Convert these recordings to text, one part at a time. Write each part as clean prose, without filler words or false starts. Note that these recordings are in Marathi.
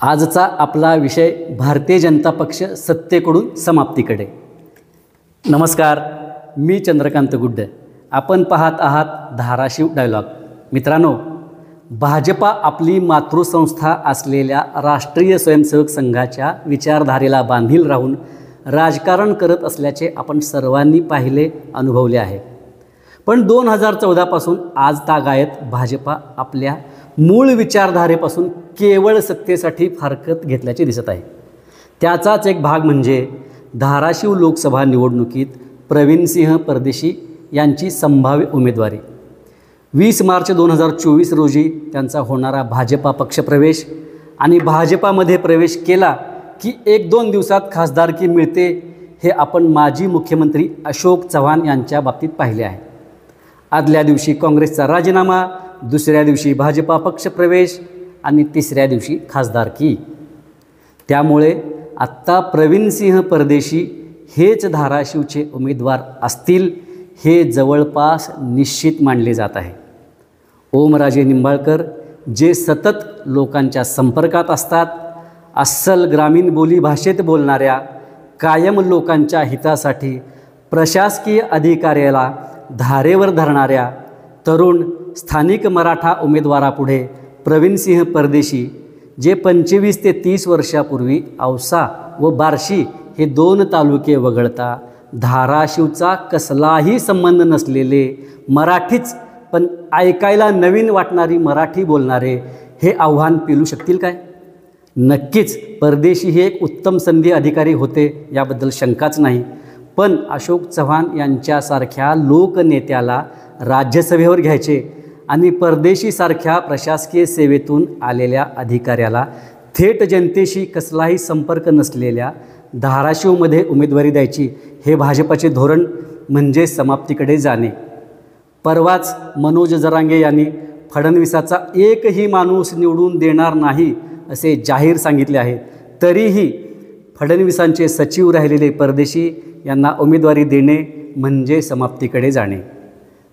आजचा आपला विषय भारतीय जनता पक्ष सत्तेकडून समाप्तीकडे। नमस्कार, मी चंद्रकांत गुड्ड। आपण पाहत आहात धाराशिव डायलॉग। मित्रांनो, भाजपा आपली मातृसंस्था असलेल्या राष्ट्रीय स्वयंसेवक संघाच्या विचारधारेला बांधील राहून राजकारण करत असल्याचे आपण सर्वांनी पाहिले, अनुभवले आहे। पण 2014 पासून आज तागायत भाजपा आपल्या मूळ विचारधारेपासून केवळ सत्तेसाठी फारकत घेतल्याचे दिसत आहे। त्याचाच एक भाग म्हणजे धाराशिव लोकसभा निवडणुकीत प्रवीणसिंह परदेशी यांची संभाव्य उमेदवारी। 20 मार्च 2024 रोजी त्यांचा होणारा भाजपा पक्षप्रवेश आणि भाजपामध्ये प्रवेश केला की 1-2 दिवसात खासदारकी मिळते, हे आपण माजी मुख्यमंत्री अशोक चव्हाण यांच्या बाबतीत पाहिले आहे। आदल्या दिवशी काँग्रेसचा राजीनामा, दुसऱ्या दिवशी भाजपा पक्षप्रवेश आणि तिसऱ्या दिवशी खासदारकी। त्यामुळे आत्ता प्रवीणसिंह परदेशी हेच धाराशिवचे उमेदवार असतील हे जवळपास निश्चित मानले जात आहे। ओमराजे निंबाळकर जे सतत लोकांच्या संपर्कात असतात, अस्सल ग्रामीण बोली भाषेत बोलणाऱ्या, कायम लोकांच्या हितासाठी प्रशासकीय अधिकाऱ्याला धारेवर धरणाऱ्या तरुण स्थानिक मराठा उमेदवारापुढे प्रवीणसिंह परदेशी जे 25 ते 30 वर्षापूर्वी औसा व बार्शी हे 2 तालुके वगळता धाराशिवचा कसलाही संबंध नसलेले, मराठीच पण ऐकायला नवीन वाटणारी मराठी बोलणारे हे आव्हान पेलू शकतील काय? नक्कीच परदेशी हे एक उत्तम संधी अधिकारी होते, याबद्दल शंकाच नाही। पण अशोक चव्हाण यांच्यासारख्या लोकनेत्याला राज्यसभेवर घ्यायचे आणि परदेशीसारख्या प्रशासकीय सेवेतून आलेल्या अधिकाऱ्याला थेट जनतेशी कसलाही संपर्क नसलेल्या धाराशिवमध्ये उमेदवारी द्यायची, हे भाजपाचे धोरण म्हणजे समाप्तीकडे जाणे। परवाच मनोज जरांगे यांनी फडणवीसाचा एकही माणूस निवडून देणार नाही असे जाहीर सांगितले आहे। तरीही फडणवीसांचे सचिव राहिलेले परदेशी यांना उमेदवारी देणे म्हणजे समाप्तीकडे जाणे।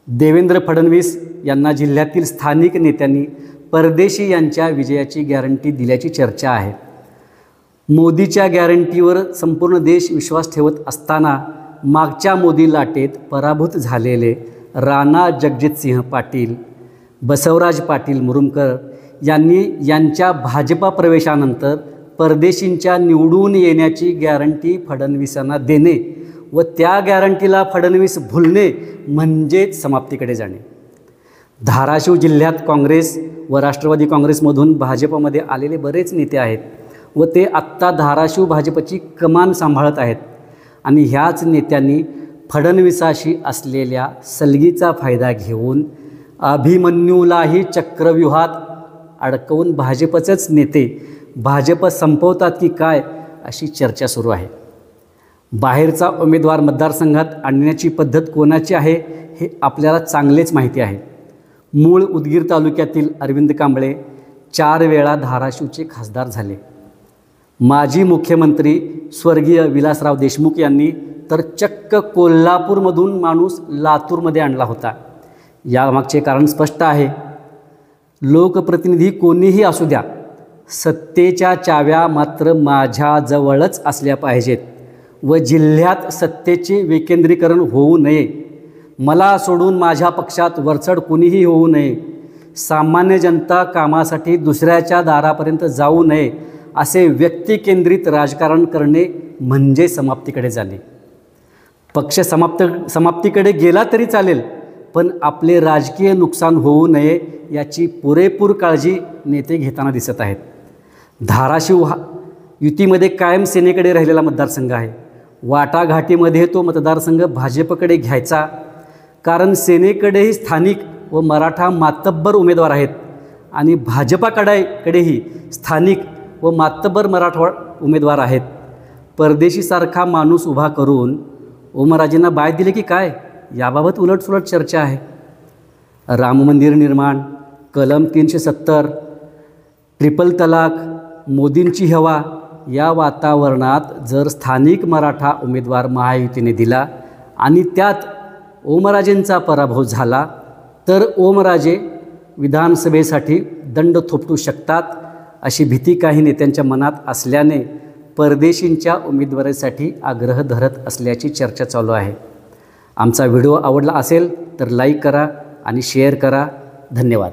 देवेंद्र फडणवीस यांना जिल्ह्यातील स्थानिक नेत्यांनी परदेशी यांच्या विजयाची गॅरंटी दिल्याची चर्चा आहे। मोदीच्या गॅरंटीवर संपूर्ण देश विश्वास ठेवत असताना मागच्या मोदी लाटेत पराभूत झालेले राणा जगजितसिंह पाटील, बसवराज पाटील मुरुमकर यांनी यांच्या भाजपा प्रवेशानंतर परदेशींच्या निवडून येण्याची गॅरंटी फडणवीसांना देणे व त्या गॅरंटीला फडणवीस भुलणे म्हणजेच समाप्तीकडे जाणे। धाराशिव जिल्ह्यात काँग्रेस व राष्ट्रवादी काँग्रेसमधून भाजपमध्ये आलेले बरेच नेते आहेत व ते आत्ता धाराशिव भाजपची कमान सांभाळत आहेत आणि ह्याच नेत्यांनी फडणवीसाशी असलेल्या सलगीचा फायदा घेऊन अभिमन्यूलाही चक्रव्यूहात अडकवून भाजपचेच नेते भाजप संपवतात की काय, अशी चर्चा सुरू आहे। बाहेरचा उमेदवार मतदारसंघात आणण्याची पद्धत कोणाची आहे हे आपल्याला चांगलेच माहिती आहे। मूळ उदगीर तालुक्यातील अरविंद कांबळे 4 वेळा धाराशिवचे खासदार झाले। माजी मुख्यमंत्री स्वर्गीय विलासराव देशमुख यांनी तर चक्क कोल्हापूरमधून माणूस लातूरमध्ये आणला होता। यामागचे कारण स्पष्ट आहे। लोकप्रतिनिधी कोणीही असू द्या, सत्तेच्या चाव्या मात्र माझ्याजवळच असल्या पाहिजेत व जिल्ह्यात सत्तेचे विकेंद्रीकरण होऊ नये। मला सोडून माझ्या पक्षात वरचढ कुणीही होऊ नये। सामान्य जनता कामासाठी दुसऱ्याच्या दारापर्यंत जाऊ नये, असे व्यक्तिकेंद्रित राजकारण करणे म्हणजे समाप्तीकडे जाणे। पक्ष समाप्तीकडे गेला तरी चालेल, पण आपले राजकीय नुकसान होऊ नये याची पुरेपूर काळजी नेते घेताना दिसत आहेत। धाराशिव हा युतीमध्ये कायम सेनेकडे राहिलेला मतदारसंघ आहे। वाटाघाटीमध्ये तो मतदारसंघ भाजपकडे घ्यायचा, कारण सेनेकडेही स्थानिक व मराठा मातब्बर उमेदवार आहेत आणि भाजपाकडेही स्थानिक व मातब्बर मराठा उमेदवार आहेत। परदेशीसारखा माणूस उभा करून ओमराजेंना बाय दिले की काय, याबाबत उलटसुलट चर्चा आहे। राम मंदिर निर्माण, कलम 370, ट्रिपल तलाक, मोदींची हवा, या वातावरणात जर स्थानिक मराठा उमेदवार महायुतीने दिला आणि त्यात ओमराजेंचा पराभव झाला तर ओमराजे विधानसभेसाठी दंड थोपटू शकतात अशी भीती काही नेत्यांच्या मनात असल्याने परदेशींच्या उमेदवारीसाठी आग्रह धरत असल्याची चर्चा चालू आहे. आमचा व्हिडिओ आवडला असेल तर लाईक करा आणि शेअर करा. धन्यवाद.